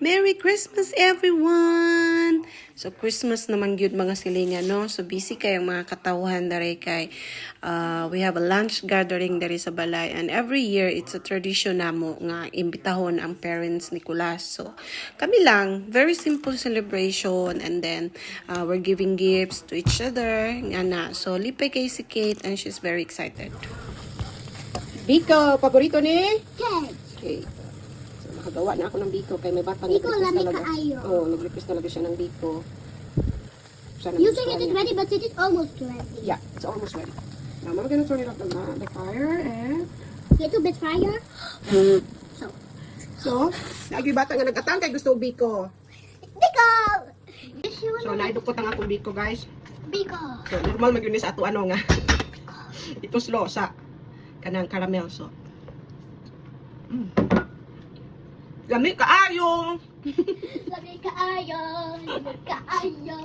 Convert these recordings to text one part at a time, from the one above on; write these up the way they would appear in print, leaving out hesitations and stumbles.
Merry Christmas everyone! So Christmas naman gyud mga silingan, no? So busy kayong mga katawhan dari kay we have a lunch gathering dari sa balay, and every year it's a tradition namo nga imbitahon ang parents ni Kulas. So kami lang, very simple celebration, and then we're giving gifts to each other nga na. So lipay kay si Kate and she's very excited. Biko, paborito ni? Okay. So, nakagawa na ako ng biko kay may batang Biko, lami kaayo. Oo, nag-request talaga siya ng biko. You think it is ready, but it is almost ready. Yeah, it's almost ready. Now, I'm gonna turn it up on the fire and... Little bit fire. So, lagi bata nga nag-atang kay gusto biko. Biko! So, naidukot ang akong biko, guys. Biko! So, normal mag-yun sa ato ano nga. Ito slow sa kanang caramel, so. Lami kaayo! Lami kaayo! Lami kaayo!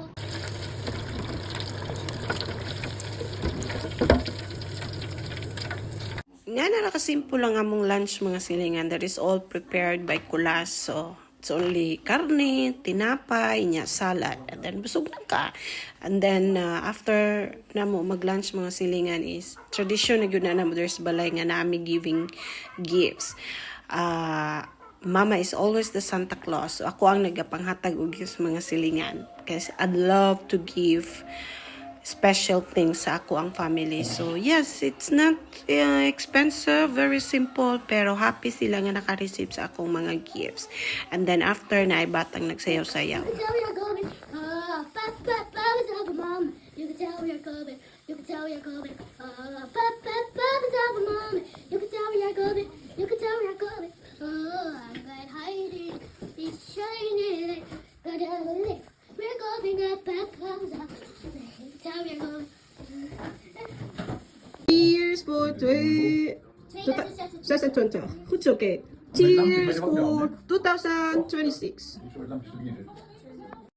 Nga na nakasimple lang among lunch mga silingan. That is all prepared by Kulas. So, it's only karne, tinapay, nya salad, and then busog na ka. And then, after na mo mag-lunch mga silingan is, tradition na yun na mo, there's balay nga nami giving gifts. Mama is always the Santa Claus. So, ako ang nagapanghatag og gifts mga silingan. Kasi I'd love to give special things sa ako ang family. So, yes, it's not expensive, very simple, pero happy sila nga naka-receive sa akong mga gifts. And then, after na ay batang nagsayaw-sayaw. You can tell we are going. Papa's of a mom. You can tell we are going. You can tell we are going. Papa's of a mom. You can tell we are going. You can tell we are going. Oh, I'm glad hiding. It's shining. We're going up. Papa's up. Tell we are going. Cheers for 2020. It's okay. Cheers for 2026.